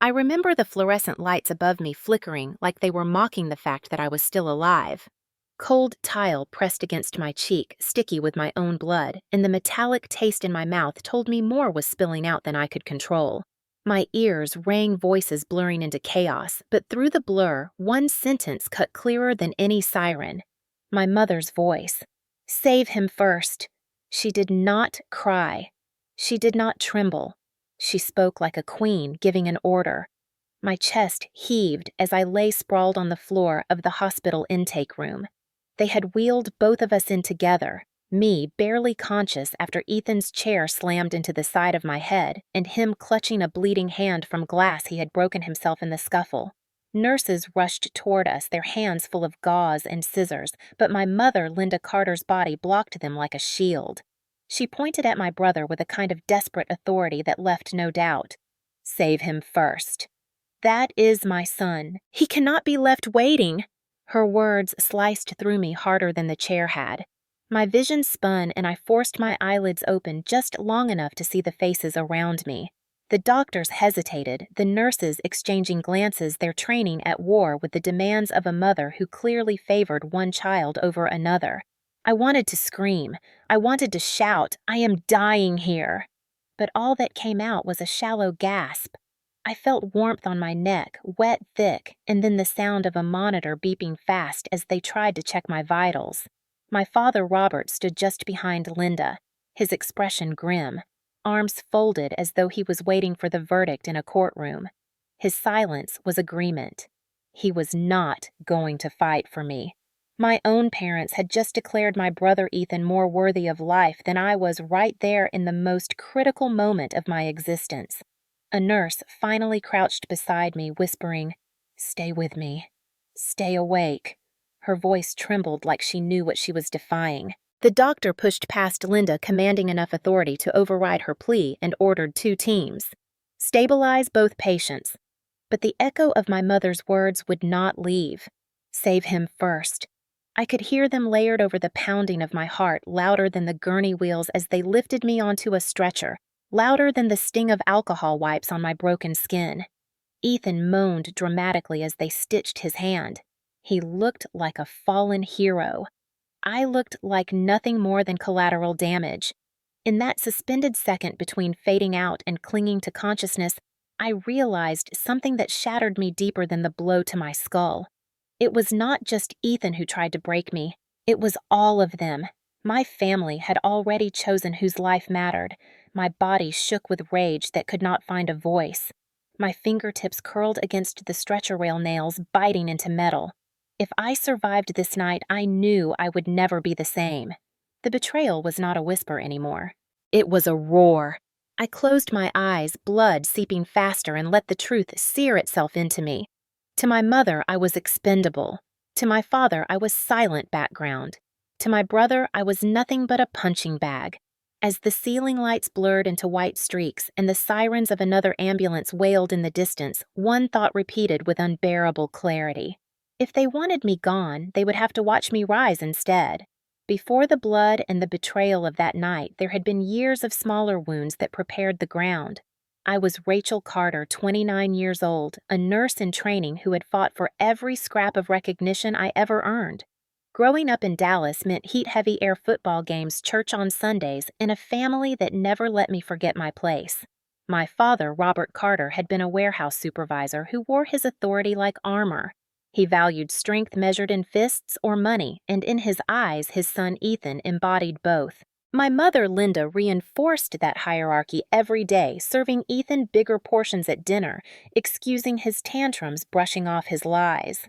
I remember the fluorescent lights above me flickering like they were mocking the fact that I was still alive. Cold tile pressed against my cheek, sticky with my own blood, and the metallic taste in my mouth told me more was spilling out than I could control. My ears rang voices blurring into chaos, but through the blur, one sentence cut clearer than any siren. My mother's voice. "Save him first." She did not cry. She did not tremble. She spoke like a queen giving an order. My chest heaved as I lay sprawled on the floor of the hospital intake room. They had wheeled both of us in together, me barely conscious after Ethan's chair slammed into the side of my head and him clutching a bleeding hand from glass he had broken himself in the scuffle. Nurses rushed toward us, their hands full of gauze and scissors, but my mother, Linda Carter's body, blocked them like a shield. She pointed at my brother with a kind of desperate authority that left no doubt. "Save him first. That is my son. He cannot be left waiting." Her words sliced through me harder than the chair had. My vision spun and I forced my eyelids open just long enough to see the faces around me. The doctors hesitated, the nurses exchanging glances, their training at war with the demands of a mother who clearly favored one child over another. I wanted to scream. I wanted to shout, "I am dying here." But all that came out was a shallow gasp. I felt warmth on my neck, wet thick, and then the sound of a monitor beeping fast as they tried to check my vitals. My father, Robert, stood just behind Linda, his expression grim, arms folded as though he was waiting for the verdict in a courtroom. His silence was agreement. He was not going to fight for me. My own parents had just declared my brother Ethan more worthy of life than I was right there in the most critical moment of my existence. A nurse finally crouched beside me, whispering, "Stay with me. Stay awake." Her voice trembled like she knew what she was defying. The doctor pushed past Linda, commanding enough authority to override her plea, and ordered 2 teams. "Stabilize both patients." But the echo of my mother's words would not leave. "Save him first." I could hear them layered over the pounding of my heart, louder than the gurney wheels as they lifted me onto a stretcher, louder than the sting of alcohol wipes on my broken skin. Ethan moaned dramatically as they stitched his hand. He looked like a fallen hero. I looked like nothing more than collateral damage. In that suspended second between fading out and clinging to consciousness, I realized something that shattered me deeper than the blow to my skull. It was not just Ethan who tried to break me. It was all of them. My family had already chosen whose life mattered. My body shook with rage that could not find a voice. My fingertips curled against the stretcher rail nails, biting into metal. If I survived this night, I knew I would never be the same. The betrayal was not a whisper anymore. It was a roar. I closed my eyes, blood seeping faster, and let the truth sear itself into me. To my mother, I was expendable. To my father, I was silent background. To my brother, I was nothing but a punching bag. As the ceiling lights blurred into white streaks and the sirens of another ambulance wailed in the distance, one thought repeated with unbearable clarity. If they wanted me gone, they would have to watch me rise instead. Before the blood and the betrayal of that night, there had been years of smaller wounds that prepared the ground. I was Rachel Carter, 29 years old, a nurse in training who had fought for every scrap of recognition I ever earned. Growing up in Dallas meant heat-heavy air football games, church on Sundays, and a family that never let me forget my place. My father, Robert Carter, had been a warehouse supervisor who wore his authority like armor. He valued strength measured in fists or money, and in his eyes, his son Ethan embodied both. My mother, Linda, reinforced that hierarchy every day, serving Ethan bigger portions at dinner, excusing his tantrums, brushing off his lies.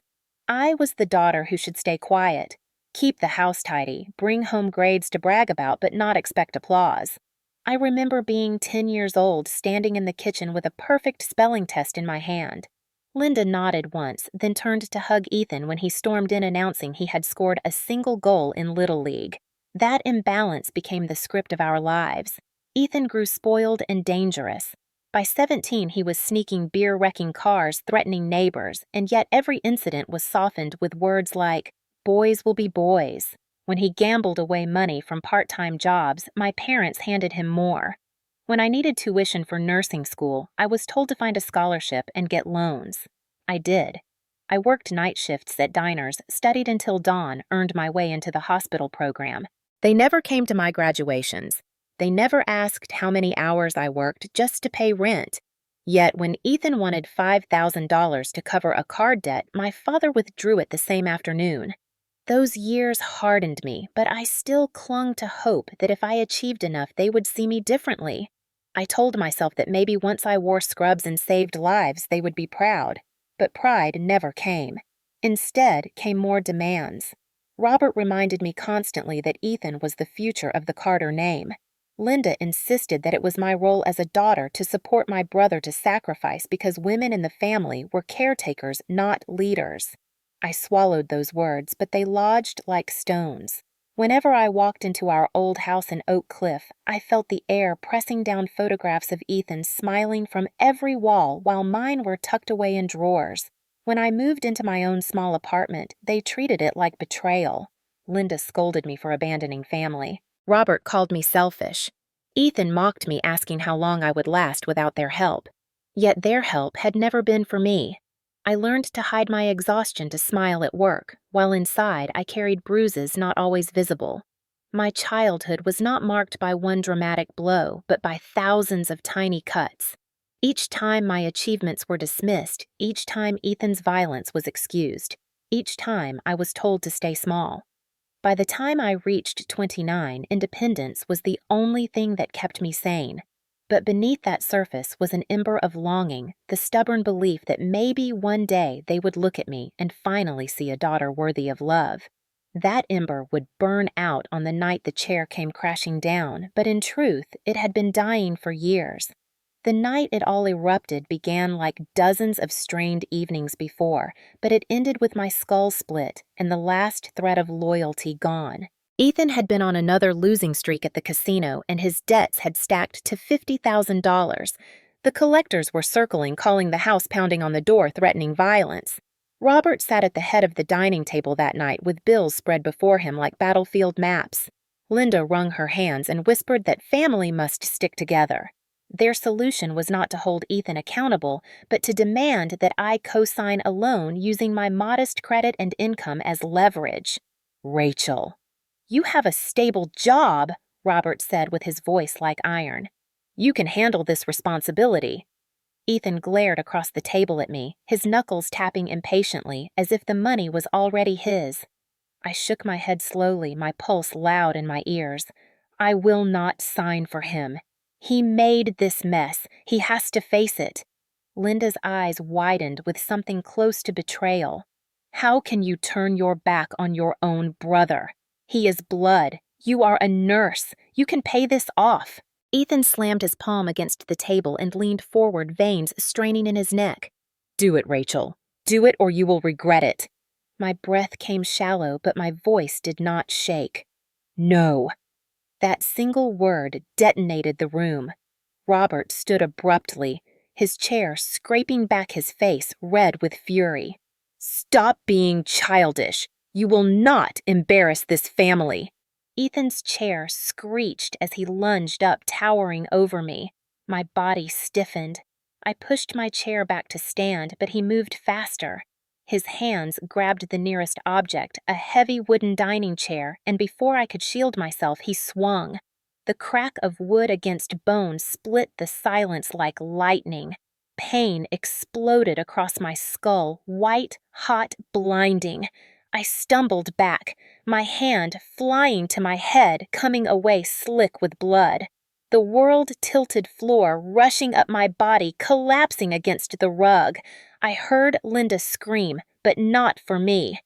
I was the daughter who should stay quiet, keep the house tidy, bring home grades to brag about but not expect applause. I remember being 10 years old, standing in the kitchen with a perfect spelling test in my hand. Linda nodded once, then turned to hug Ethan when he stormed in announcing he had scored a single goal in Little League. That imbalance became the script of our lives. Ethan grew spoiled and dangerous. By 17, he was sneaking beer-wrecking cars, threatening neighbors, and yet every incident was softened with words like, "Boys will be boys." When he gambled away money from part-time jobs, my parents handed him more. When I needed tuition for nursing school, I was told to find a scholarship and get loans. I did. I worked night shifts at diners, studied until dawn, earned my way into the hospital program. They never came to my graduations. They never asked how many hours I worked just to pay rent. Yet when Ethan wanted $5,000 to cover a card debt, my father withdrew it the same afternoon. Those years hardened me, but I still clung to hope that if I achieved enough, they would see me differently. I told myself that maybe once I wore scrubs and saved lives, they would be proud. But pride never came. Instead came more demands. Robert reminded me constantly that Ethan was the future of the Carter name. Linda insisted that it was my role as a daughter to support my brother to sacrifice because women in the family were caretakers, not leaders. I swallowed those words, but they lodged like stones. Whenever I walked into our old house in Oak Cliff, I felt the air pressing down photographs of Ethan smiling from every wall while mine were tucked away in drawers. When I moved into my own small apartment, they treated it like betrayal. Linda scolded me for abandoning family. Robert called me selfish. Ethan mocked me, asking how long I would last without their help. Yet their help had never been for me. I learned to hide my exhaustion to smile at work, while inside I carried bruises not always visible. My childhood was not marked by one dramatic blow, but by thousands of tiny cuts. Each time my achievements were dismissed, each time Ethan's violence was excused, each time I was told to stay small. By the time I reached 29, independence was the only thing that kept me sane. But beneath that surface was an ember of longing, the stubborn belief that maybe one day they would look at me and finally see a daughter worthy of love. That ember would burn out on the night the chair came crashing down, but in truth, it had been dying for years. The night it all erupted began like dozens of strained evenings before, but it ended with my skull split and the last thread of loyalty gone. Ethan had been on another losing streak at the casino, and his debts had stacked to $50,000. The collectors were circling, calling the house, pounding on the door, threatening violence. Robert sat at the head of the dining table that night with bills spread before him like battlefield maps. Linda wrung her hands and whispered that family must stick together. Their solution was not to hold Ethan accountable, but to demand that I co-sign a loan using my modest credit and income as leverage. Rachel. "You have a stable job," Robert said with his voice like iron. "You can handle this responsibility." Ethan glared across the table at me, his knuckles tapping impatiently, as if the money was already his. I shook my head slowly, my pulse loud in my ears. I will not sign for him. He made this mess. He has to face it. Linda's eyes widened with something close to betrayal. "How can you turn your back on your own brother? He is blood. You are a nurse. You can pay this off." Ethan slammed his palm against the table and leaned forward, veins straining in his neck. "Do it, Rachel. Do it or you will regret it." My breath came shallow, but my voice did not shake. "No." That single word detonated the room. Robert stood abruptly, his chair scraping back his face, red with fury. "Stop being childish. You will not embarrass this family." Ethan's chair screeched as he lunged up, towering over me. My body stiffened. I pushed my chair back to stand, but he moved faster. His hands grabbed the nearest object, a heavy wooden dining chair, and before I could shield myself, he swung. The crack of wood against bone split the silence like lightning. Pain exploded across my skull, white, hot, blinding. I stumbled back, my hand flying to my head, coming away slick with blood. The world-tilted floor rushing up my body, collapsing against the rug. I heard Linda scream, but not for me.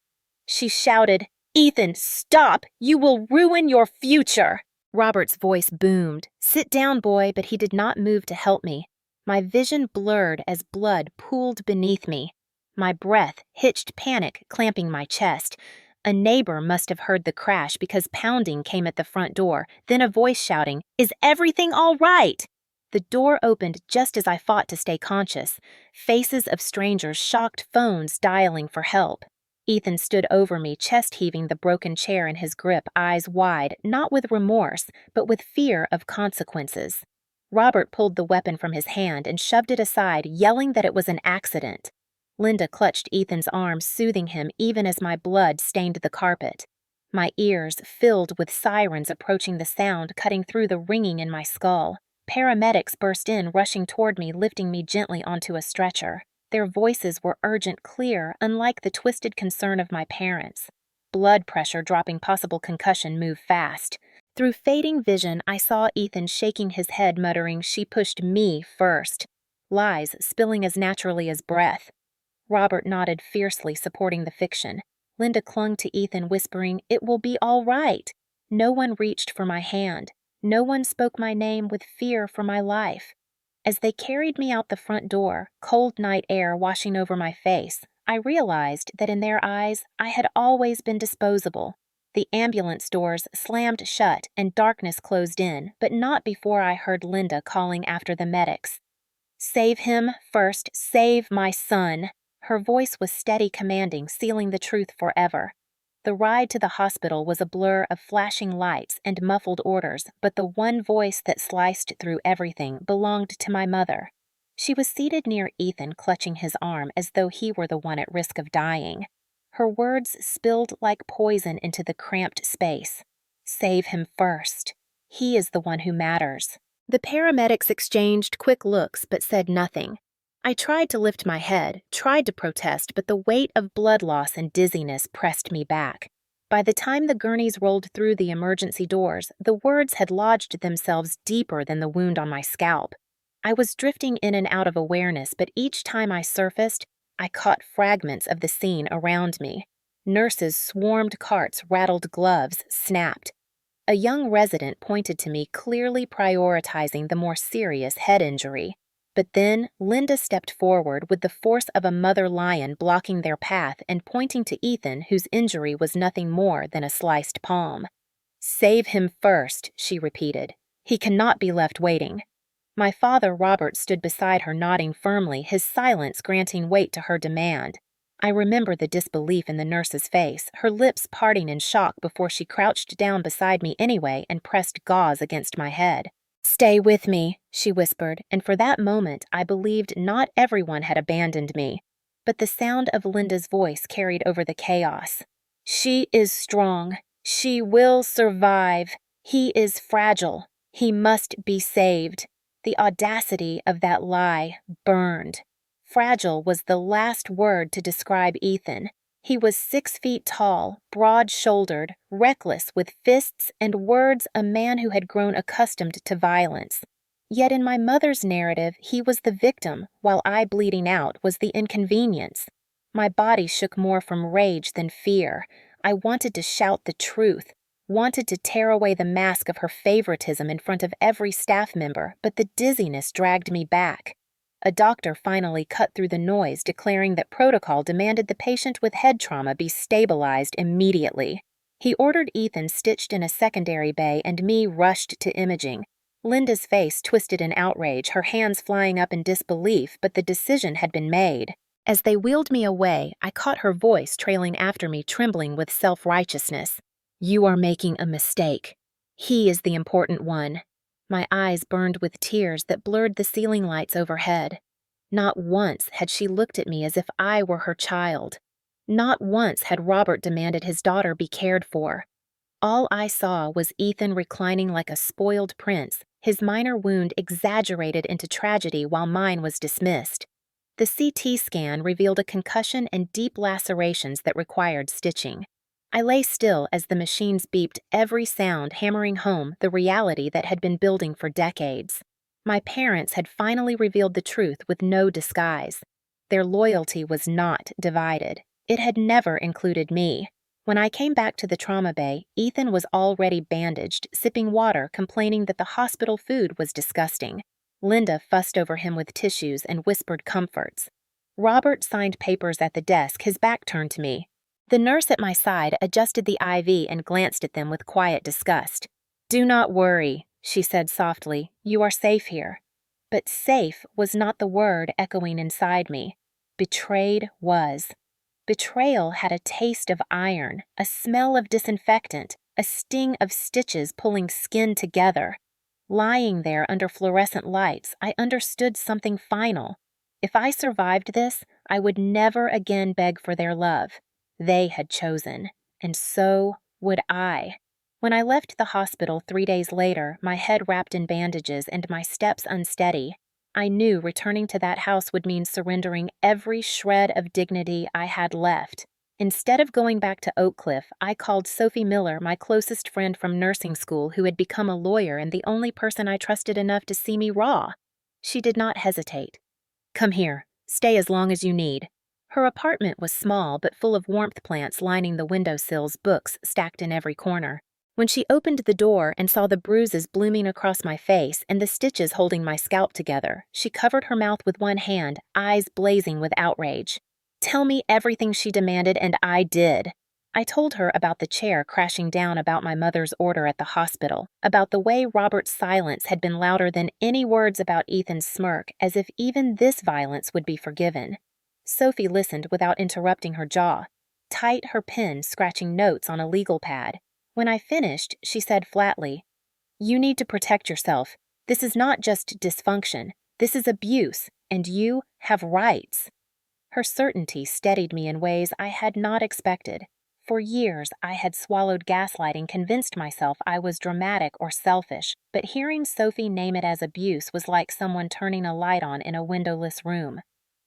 She shouted, "Ethan, stop! You will ruin your future!" Robert's voice boomed. "Sit down, boy," but he did not move to help me. My vision blurred as blood pooled beneath me. My breath hitched, panic clamping my chest. A neighbor must have heard the crash because pounding came at the front door, then a voice shouting, "Is everything all right?" The door opened just as I fought to stay conscious. Faces of strangers, shocked phones dialing for help. Ethan stood over me, chest heaving the broken chair in his grip, eyes wide, not with remorse, but with fear of consequences. Robert pulled the weapon from his hand and shoved it aside, yelling that it was an accident. Linda clutched Ethan's arm, soothing him even as my blood stained the carpet. My ears filled with sirens approaching the sound, cutting through the ringing in my skull. Paramedics burst in, rushing toward me, lifting me gently onto a stretcher. Their voices were urgent, clear, unlike the twisted concern of my parents. Blood pressure dropping, possible concussion, moved fast. Through fading vision, I saw Ethan shaking his head, muttering, "She pushed me first." Lies spilling as naturally as breath. Robert nodded fiercely, supporting the fiction. Linda clung to Ethan, whispering, "It will be all right." No one reached for my hand. No one spoke my name with fear for my life. As they carried me out the front door, cold night air washing over my face, I realized that in their eyes I had always been disposable. The ambulance doors slammed shut and darkness closed in, but not before I heard Linda calling after the medics. "Save him first, save my son." Her voice was steady, commanding, sealing the truth forever. The ride to the hospital was a blur of flashing lights and muffled orders, but the one voice that sliced through everything belonged to my mother. She was seated near Ethan, clutching his arm as though he were the one at risk of dying. Her words spilled like poison into the cramped space. "Save him first. He is the one who matters." The paramedics exchanged quick looks but said nothing. I tried to lift my head, tried to protest, but the weight of blood loss and dizziness pressed me back. By the time the gurneys rolled through the emergency doors, the words had lodged themselves deeper than the wound on my scalp. I was drifting in and out of awareness, but each time I surfaced, I caught fragments of the scene around me. Nurses swarmed carts, rattled gloves, snapped. A young resident pointed to me, clearly prioritizing the more serious head injury. But then Linda stepped forward with the force of a mother lion, blocking their path and pointing to Ethan, whose injury was nothing more than a sliced palm. "Save him first," she repeated. "He cannot be left waiting." My father, Robert, stood beside her, nodding firmly, his silence granting weight to her demand. I remember the disbelief in the nurse's face, her lips parting in shock before she crouched down beside me anyway and pressed gauze against my head. "Stay with me," she whispered, and for that moment I believed not everyone had abandoned me. But the sound of Linda's voice carried over the chaos. "She is strong. She will survive. He is fragile. He must be saved." The audacity of that lie burned. Fragile was the last word to describe Ethan. He was 6 feet tall, broad-shouldered, reckless with fists and words, a man who had grown accustomed to violence. Yet in my mother's narrative, he was the victim, while I, bleeding out, was the inconvenience. My body shook more from rage than fear. I wanted to shout the truth, wanted to tear away the mask of her favoritism in front of every staff member, but the dizziness dragged me back. A doctor finally cut through the noise, declaring that protocol demanded the patient with head trauma be stabilized immediately. He ordered Ethan stitched in a secondary bay and me rushed to imaging. Linda's face twisted in outrage, her hands flying up in disbelief, but the decision had been made. As they wheeled me away, I caught her voice trailing after me, trembling with self-righteousness. "You are making a mistake. He is the important one." My eyes burned with tears that blurred the ceiling lights overhead. Not once had she looked at me as if I were her child. Not once had Robert demanded his daughter be cared for. All I saw was Ethan reclining like a spoiled prince, his minor wound exaggerated into tragedy while mine was dismissed. The CT scan revealed a concussion and deep lacerations that required stitching. I lay still as the machines beeped, every sound hammering home the reality that had been building for decades. My parents had finally revealed the truth with no disguise. Their loyalty was not divided. It had never included me. When I came back to the trauma bay, Ethan was already bandaged, sipping water, complaining that the hospital food was disgusting. Linda fussed over him with tissues and whispered comforts. Robert signed papers at the desk, his back turned to me. The nurse at my side adjusted the IV and glanced at them with quiet disgust. "Do not worry," she said softly. "You are safe here." But safe was not the word echoing inside me. Betrayed was. Betrayal had a taste of iron, a smell of disinfectant, a sting of stitches pulling skin together. Lying there under fluorescent lights, I understood something final. If I survived this, I would never again beg for their love. They had chosen, and so would I. When I left the hospital 3 days later, my head wrapped in bandages and my steps unsteady, I knew returning to that house would mean surrendering every shred of dignity I had left. Instead of going back to Oak Cliff, I called Sophie Miller, my closest friend from nursing school who had become a lawyer and the only person I trusted enough to see me raw. She did not hesitate. "Come here. Stay as long as you need." Her apartment was small but full of warmth plants lining the windowsills, books stacked in every corner. When she opened the door and saw the bruises blooming across my face and the stitches holding my scalp together, she covered her mouth with one hand, eyes blazing with outrage. Tell me everything, she demanded, and I did. I told her about the chair crashing down, about my mother's order at the hospital, about the way Robert's silence had been louder than any words about Ethan's smirk, as if even this violence would be forgiven. Sophie listened without interrupting her jaw, tight her pen scratching notes on a legal pad. When I finished, she said flatly, "You need to protect yourself. This is not just dysfunction. This is abuse, and you have rights." Her certainty steadied me in ways I had not expected. For years, I had swallowed gaslighting, convinced myself I was dramatic or selfish, but hearing Sophie name it as abuse was like someone turning a light on in a windowless room.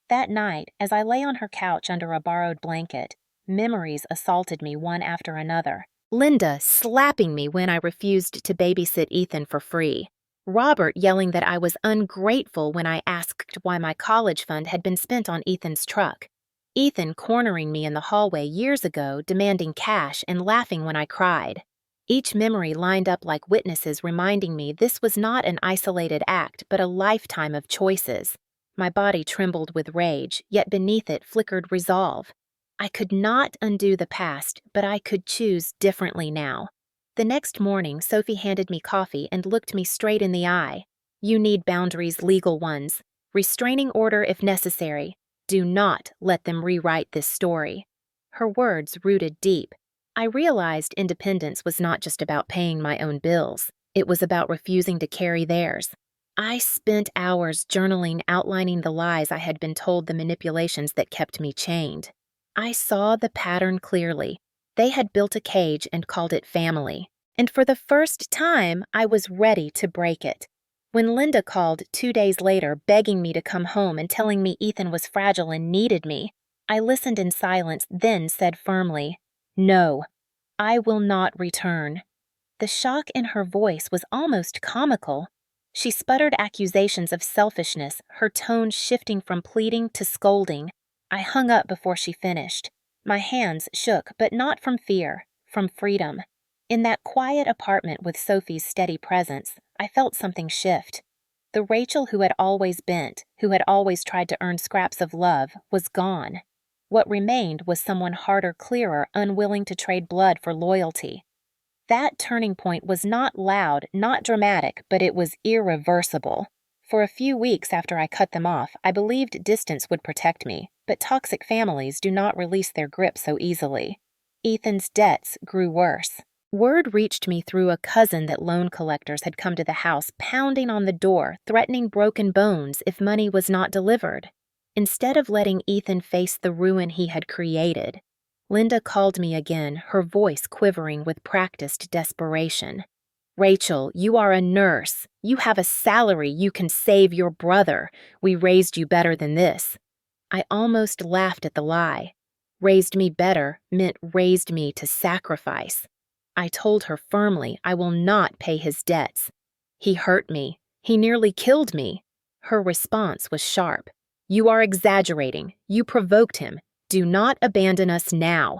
That night, as I lay on her couch under a borrowed blanket, memories assaulted me one after another. Linda slapping me when I refused to babysit Ethan for free. Robert yelling that I was ungrateful when I asked why my college fund had been spent on Ethan's truck. Ethan cornering me in the hallway years ago, demanding cash and laughing when I cried. Each memory lined up like witnesses reminding me this was not an isolated act, but a lifetime of choices. My body trembled with rage, yet beneath it flickered resolve. I could not undo the past, but I could choose differently now. The next morning, Sophie handed me coffee and looked me straight in the eye. "You need boundaries, legal ones. Restraining order if necessary. Do not let them rewrite this story." Her words rooted deep. I realized independence was not just about paying my own bills. It was about refusing to carry theirs. I spent hours journaling, outlining the lies I had been told, the manipulations that kept me chained. I saw the pattern clearly. They had built a cage and called it family. And for the first time, I was ready to break it. When Linda called 2 days later, begging me to come home and telling me Ethan was fragile and needed me, I listened in silence, then said firmly, "No, I will not return." The shock in her voice was almost comical. She sputtered accusations of selfishness, her tone shifting from pleading to scolding. I hung up before she finished. My hands shook, but not from fear, from freedom. In that quiet apartment with Sophie's steady presence, I felt something shift. The Rachel who had always bent, who had always tried to earn scraps of love, was gone. What remained was someone harder, clearer, unwilling to trade blood for loyalty. That turning point was not loud, not dramatic, but it was irreversible. For a few weeks after I cut them off, I believed distance would protect me, but toxic families do not release their grip so easily. Ethan's debts grew worse. Word reached me through a cousin that loan collectors had come to the house, pounding on the door, threatening broken bones if money was not delivered. Instead of letting Ethan face the ruin he had created, Linda called me again, her voice quivering with practiced desperation. "Rachel, you are a nurse. You have a salary. You can save your brother. We raised you better than this." I almost laughed at the lie. Raised me better meant raised me to sacrifice. I told her firmly I will not pay his debts. "He hurt me. He nearly killed me." Her response was sharp. "You are exaggerating. You provoked him. Do not abandon us now."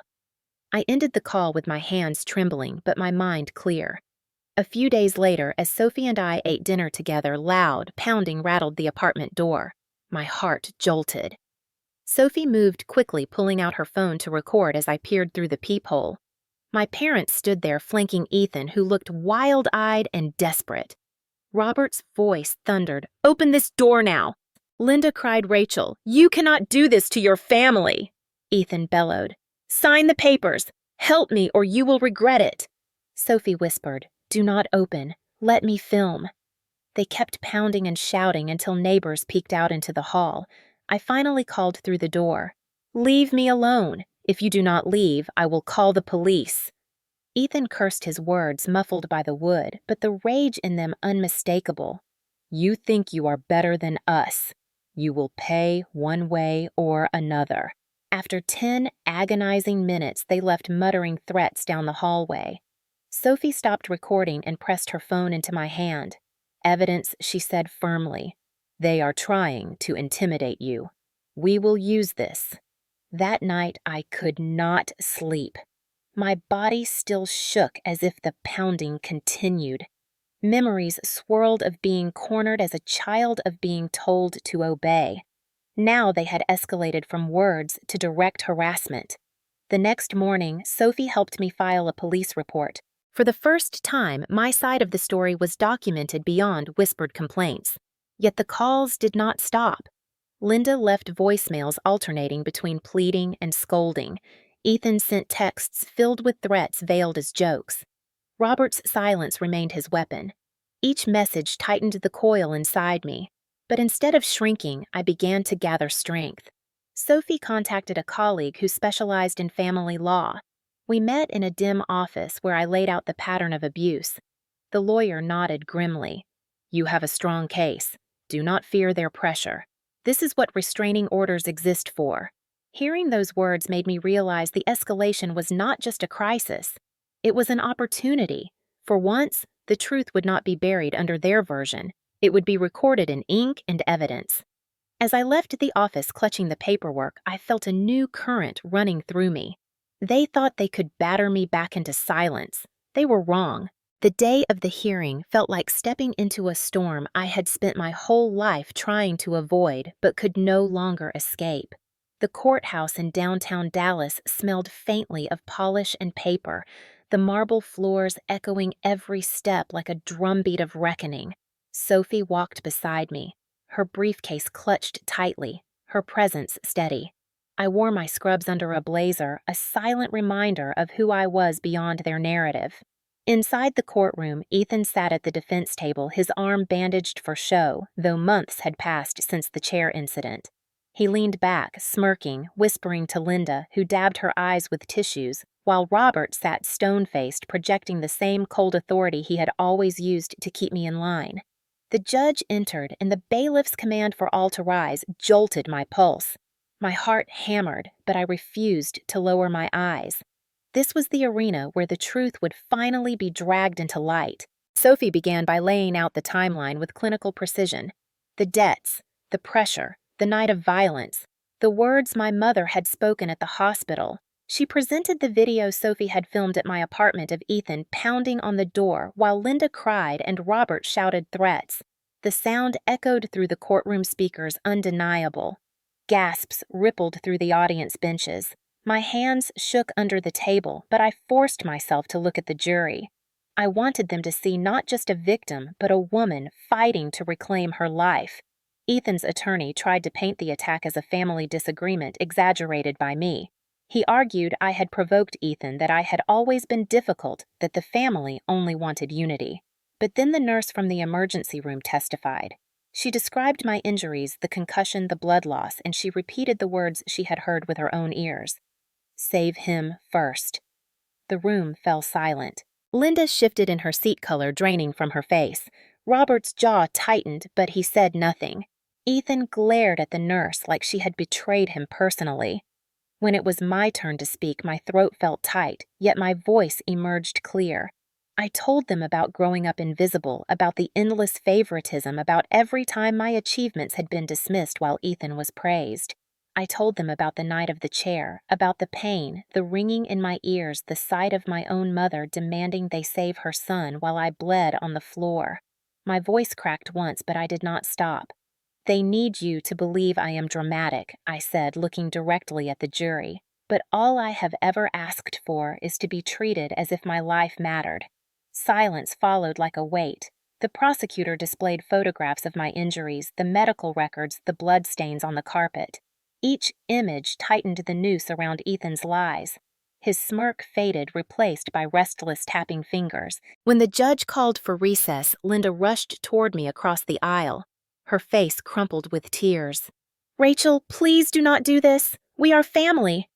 I ended the call with my hands trembling, but my mind clear. A few days later, as Sophie and I ate dinner together, loud pounding rattled the apartment door. My heart jolted. Sophie moved quickly, pulling out her phone to record as I peered through the peephole. My parents stood there flanking Ethan, who looked wild-eyed and desperate. Robert's voice thundered, "Open this door now!" Linda cried, "Rachel, you cannot do this to your family!" Ethan bellowed, "Sign the papers! Help me or you will regret it!" Sophie whispered, "Do not open. Let me film." They kept pounding and shouting until neighbors peeked out into the hall. I finally called through the door. "Leave me alone. If you do not leave, I will call the police." Ethan cursed his words, muffled by the wood, but the rage in them unmistakable. "You think you are better than us. You will pay one way or another." After 10 agonizing minutes, they left muttering threats down the hallway. Sophie stopped recording and pressed her phone into my hand. "Evidence," she said firmly. "They are trying to intimidate you. We will use this." That night, I could not sleep. My body still shook as if the pounding continued. Memories swirled of being cornered as a child, of being told to obey. Now they had escalated from words to direct harassment. The next morning, Sophie helped me file a police report. For the first time, my side of the story was documented beyond whispered complaints. Yet the calls did not stop. Linda left voicemails alternating between pleading and scolding. Ethan sent texts filled with threats veiled as jokes. Robert's silence remained his weapon. Each message tightened the coil inside me. But instead of shrinking, I began to gather strength. Sophie contacted a colleague who specialized in family law. We met in a dim office where I laid out the pattern of abuse. The lawyer nodded grimly. "You have a strong case. Do not fear their pressure. This is what restraining orders exist for." Hearing those words made me realize the escalation was not just a crisis. It was an opportunity. For once, the truth would not be buried under their version. It would be recorded in ink and evidence. As I left the office clutching the paperwork, I felt a new current running through me. They thought they could batter me back into silence. They were wrong. The day of the hearing felt like stepping into a storm I had spent my whole life trying to avoid but could no longer escape. The courthouse in downtown Dallas smelled faintly of polish and paper, the marble floors echoing every step like a drumbeat of reckoning. Sophie walked beside me, her briefcase clutched tightly, her presence steady. I wore my scrubs under a blazer, a silent reminder of who I was beyond their narrative. Inside the courtroom, Ethan sat at the defense table, his arm bandaged for show, though months had passed since the chair incident. He leaned back, smirking, whispering to Linda, who dabbed her eyes with tissues, while Robert sat stone-faced, projecting the same cold authority he had always used to keep me in line. The judge entered, and the bailiff's command for all to rise jolted my pulse. My heart hammered, but I refused to lower my eyes. This was the arena where the truth would finally be dragged into light. Sophie began by laying out the timeline with clinical precision. The debts, the pressure, the night of violence, the words my mother had spoken at the hospital. She presented the video Sophie had filmed at my apartment of Ethan pounding on the door while Linda cried and Robert shouted threats. The sound echoed through the courtroom speakers, undeniable. Gasps rippled through the audience benches. My hands shook under the table, but I forced myself to look at the jury. I wanted them to see not just a victim, but a woman fighting to reclaim her life. Ethan's attorney tried to paint the attack as a family disagreement exaggerated by me. He argued I had provoked Ethan, that I had always been difficult, that the family only wanted unity. But then the nurse from the emergency room testified. She described my injuries, the concussion, the blood loss, and she repeated the words she had heard with her own ears. "Save him first." The room fell silent. Linda shifted in her seat, color draining from her face. Robert's jaw tightened, but he said nothing. Ethan glared at the nurse like she had betrayed him personally. When it was my turn to speak, my throat felt tight, yet my voice emerged clear. I told them about growing up invisible, about the endless favoritism, about every time my achievements had been dismissed while Ethan was praised. I told them about the night of the chair, about the pain, the ringing in my ears, the sight of my own mother demanding they save her son while I bled on the floor. My voice cracked once, but I did not stop. "They need you to believe I am dramatic," I said, looking directly at the jury. "But all I have ever asked for is to be treated as if my life mattered." Silence followed like a weight. The prosecutor displayed photographs of my injuries, the medical records, the bloodstains on the carpet. Each image tightened the noose around Ethan's lies. His smirk faded, replaced by restless tapping fingers. When the judge called for recess, Linda rushed toward me across the aisle, her face crumpled with tears. "Rachel, please do not do this. We are family."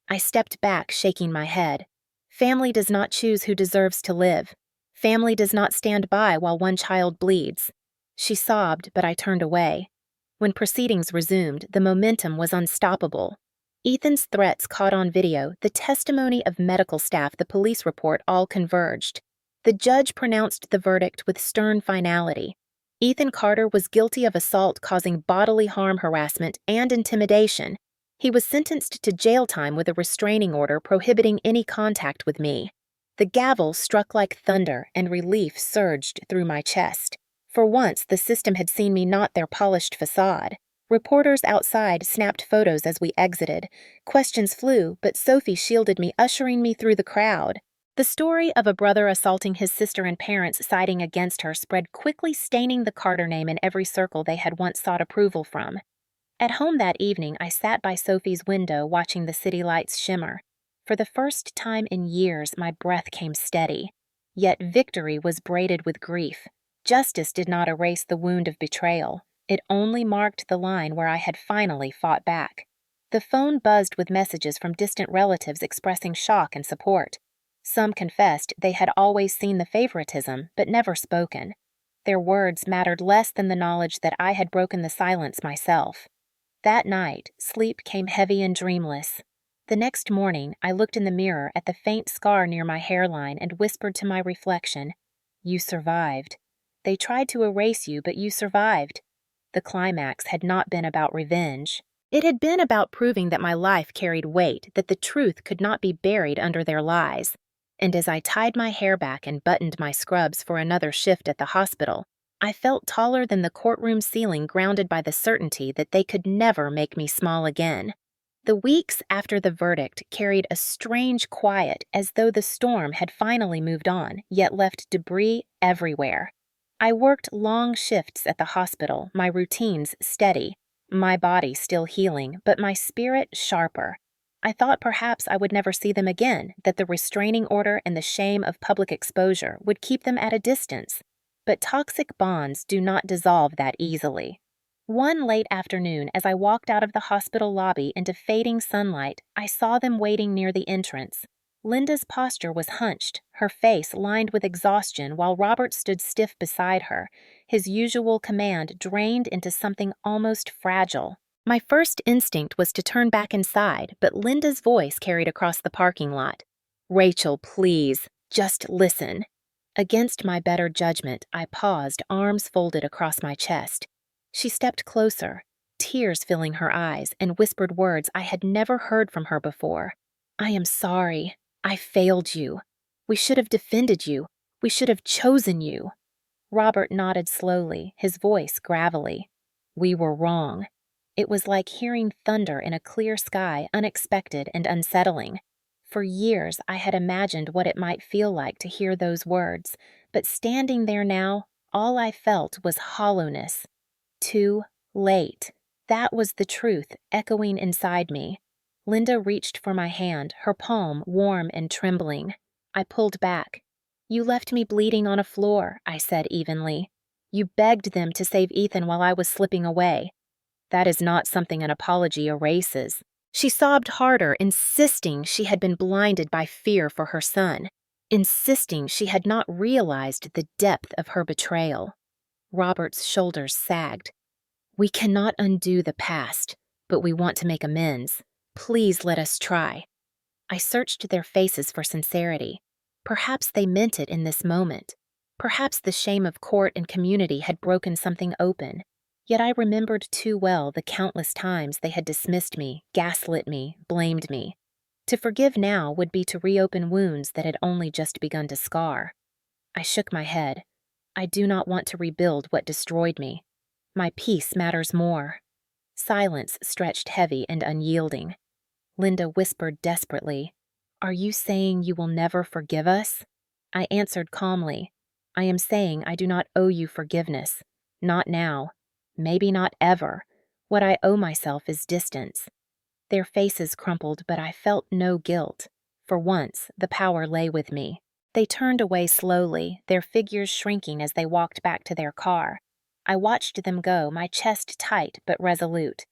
I stepped back, shaking my head. Family does not choose who deserves to live. Family does not stand by while one child bleeds. She sobbed, but I turned away. When proceedings resumed, the momentum was unstoppable. Ethan's threats caught on video, the testimony of medical staff, the police report all converged. The judge pronounced the verdict with stern finality. Ethan Carter was guilty of assault causing bodily harm, harassment, and intimidation. He was sentenced to jail time with a restraining order prohibiting any contact with me. The gavel struck like thunder, and relief surged through my chest. For once, the system had seen me not their polished facade. Reporters outside snapped photos as we exited. Questions flew, but Sophie shielded me, ushering me through the crowd. The story of a brother assaulting his sister and parents siding against her spread quickly, staining the Carter name in every circle they had once sought approval from. At home that evening, I sat by Sophie's window watching the city lights shimmer. For the first time in years, my breath came steady. Yet victory was braided with grief. Justice did not erase the wound of betrayal. It only marked the line where I had finally fought back. The phone buzzed with messages from distant relatives expressing shock and support. Some confessed they had always seen the favoritism, but never spoken. Their words mattered less than the knowledge that I had broken the silence myself. That night, sleep came heavy and dreamless. The next morning, I looked in the mirror at the faint scar near my hairline and whispered to my reflection, "You survived. They tried to erase you, but you survived." The climax had not been about revenge. It had been about proving that my life carried weight, that the truth could not be buried under their lies. And as I tied my hair back and buttoned my scrubs for another shift at the hospital, I felt taller than the courtroom ceiling, grounded by the certainty that they could never make me small again. The weeks after the verdict carried a strange quiet, as though the storm had finally moved on, yet left debris everywhere. I worked long shifts at the hospital, my routines steady, my body still healing, but my spirit sharper. I thought perhaps I would never see them again, that the restraining order and the shame of public exposure would keep them at a distance. But toxic bonds do not dissolve that easily. One late afternoon, as I walked out of the hospital lobby into fading sunlight, I saw them waiting near the entrance. Linda's posture was hunched, her face lined with exhaustion, while Robert stood stiff beside her, his usual command drained into something almost fragile. My first instinct was to turn back inside, but Linda's voice carried across the parking lot. "Rachel, please, just listen." Against my better judgment, I paused, arms folded across my chest. She stepped closer, tears filling her eyes, and whispered words I had never heard from her before. "I am sorry. I failed you. We should have defended you. We should have chosen you." Robert nodded slowly, his voice gravelly. "We were wrong." It was like hearing thunder in a clear sky, unexpected and unsettling. For years, I had imagined what it might feel like to hear those words, but standing there now, all I felt was hollowness. Too late. That was the truth, echoing inside me. Linda reached for my hand, her palm warm and trembling. I pulled back. "You left me bleeding on a floor," I said evenly. "You begged them to save Ethan while I was slipping away." "That is not something an apology erases." She sobbed harder, insisting she had been blinded by fear for her son, insisting she had not realized the depth of her betrayal. Robert's shoulders sagged. "We cannot undo the past, but we want to make amends. Please let us try." I searched their faces for sincerity. Perhaps they meant it in this moment. Perhaps the shame of court and community had broken something open. Yet I remembered too well the countless times they had dismissed me, gaslit me, blamed me. To forgive now would be to reopen wounds that had only just begun to scar. I shook my head. I do not want to rebuild what destroyed me. My peace matters more. Silence stretched heavy and unyielding. Linda whispered desperately, "Are you saying you will never forgive us?" I answered calmly, "I am saying I do not owe you forgiveness. Not now. Maybe not ever. What I owe myself is distance." Their faces crumpled, but I felt no guilt. For once, the power lay with me. They turned away slowly, their figures shrinking as they walked back to their car. I watched them go, my chest tight but resolute.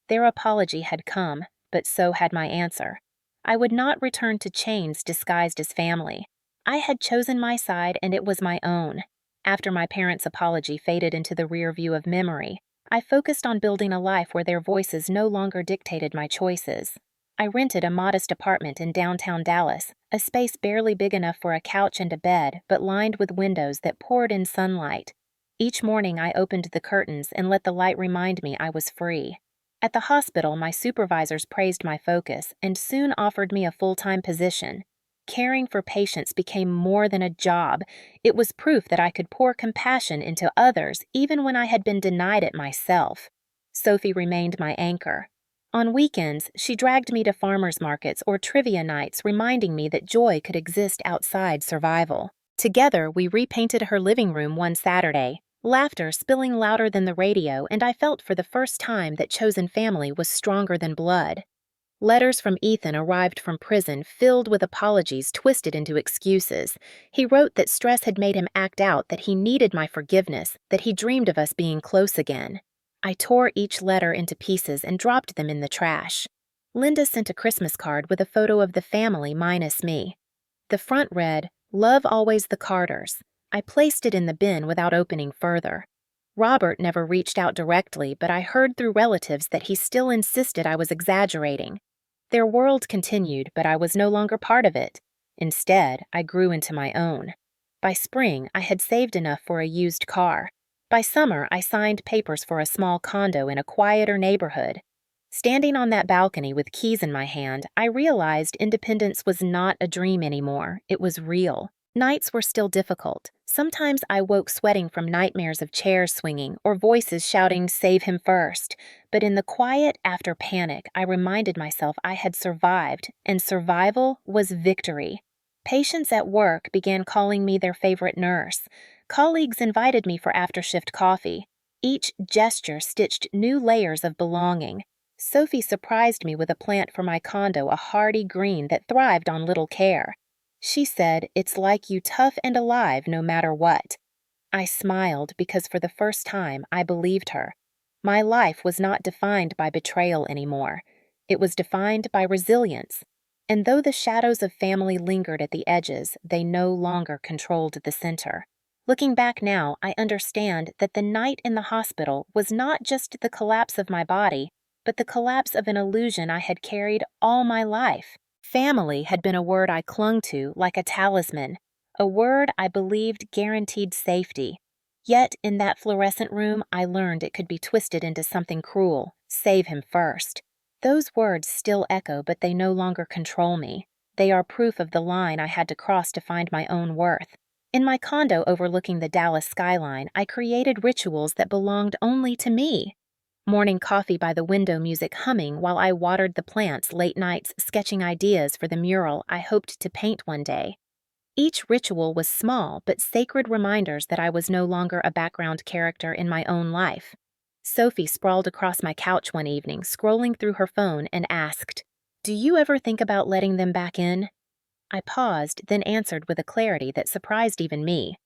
Their apology had come, but so had my answer. I would not return to chains disguised as family. I had chosen my side, and it was my own. After my parents' apology faded into the rear view of memory, I focused on building a life where their voices no longer dictated my choices. I rented a modest apartment in downtown Dallas, a space barely big enough for a couch and a bed, but lined with windows that poured in sunlight. Each morning I opened the curtains and let the light remind me I was free. At the hospital, my supervisors praised my focus and soon offered me a full-time position. Caring for patients became more than a job. It was proof that I could pour compassion into others even when I had been denied it myself. Sophie remained my anchor. On weekends, she dragged me to farmers markets or trivia nights, reminding me that joy could exist outside survival. Together, we repainted her living room one Saturday, laughter spilling louder than the radio, and I felt for the first time that chosen family was stronger than blood. Letters from Ethan arrived from prison filled with apologies twisted into excuses. He wrote that stress had made him act out, that he needed my forgiveness, that he dreamed of us being close again. I tore each letter into pieces and dropped them in the trash. Linda sent a Christmas card with a photo of the family minus me. The front read, "Love always the Carters." I placed it in the bin without opening further. Robert never reached out directly, but I heard through relatives that he still insisted I was exaggerating. Their world continued, but I was no longer part of it. Instead, I grew into my own. By spring, I had saved enough for a used car. By summer, I signed papers for a small condo in a quieter neighborhood. Standing on that balcony with keys in my hand, I realized independence was not a dream anymore. It was real. Nights were still difficult. Sometimes I woke sweating from nightmares of chairs swinging or voices shouting, "Save him first." But in the quiet after panic, I reminded myself I had survived, and survival was victory. Patients at work began calling me their favorite nurse. Colleagues invited me for after-shift coffee. Each gesture stitched new layers of belonging. Sophie surprised me with a plant for my condo, a hardy green that thrived on little care. She said, "It's like you tough and alive no matter what." I smiled because for the first time I believed her. My life was not defined by betrayal anymore. It was defined by resilience. And though the shadows of family lingered at the edges, they no longer controlled the center. Looking back now, I understand that the night in the hospital was not just the collapse of my body, but the collapse of an illusion I had carried all my life. Family had been a word I clung to like a talisman, a word I believed guaranteed safety. Yet in that fluorescent room, I learned it could be twisted into something cruel. Save him first. Those words still echo, but they no longer control me. They are proof of the line I had to cross to find my own worth. In my condo overlooking the Dallas skyline, I created rituals that belonged only to me. Morning coffee by the window, music humming while I watered the plants, late nights sketching ideas for the mural I hoped to paint one day. Each ritual was small but sacred reminders that I was no longer a background character in my own life. Sophie sprawled across my couch one evening, scrolling through her phone, and asked, "Do you ever think about letting them back in?" I paused, then answered with a clarity that surprised even me.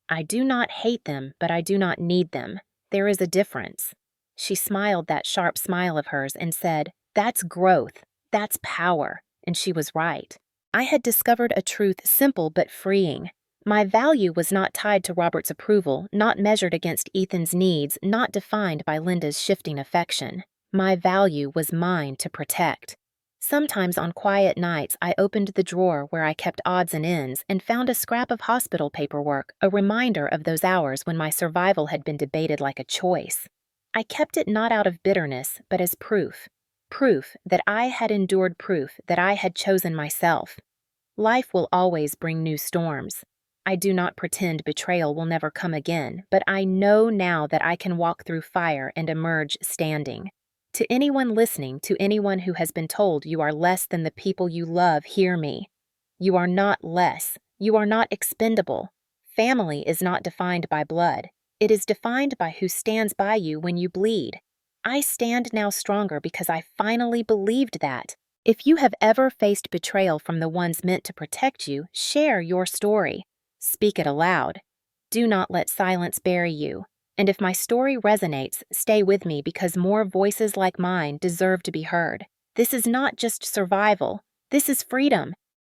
"I do not hate them, but I do not need them. There is a difference." She smiled that sharp smile of hers and said, "That's growth. That's power." And she was right. I had discovered a truth simple but freeing. My value was not tied to Robert's approval, not measured against Ethan's needs, not defined by Linda's shifting affection. My value was mine to protect. Sometimes on quiet nights, I opened the drawer where I kept odds and ends and found a scrap of hospital paperwork, a reminder of those hours when my survival had been debated like a choice. I kept it not out of bitterness, but as proof. Proof that I had endured, proof that I had chosen myself. Life will always bring new storms. I do not pretend betrayal will never come again, but I know now that I can walk through fire and emerge standing. To anyone listening, to anyone who has been told you are less than the people you love, hear me. You are not less. You are not expendable. Family is not defined by blood. It is defined by who stands by you when you bleed. I stand now stronger because I finally believed that. If you have ever faced betrayal from the ones meant to protect you, share your story. Speak it aloud. Do not let silence bury you. And if my story resonates, stay with me because more voices like mine deserve to be heard. This is not just survival. This is freedom,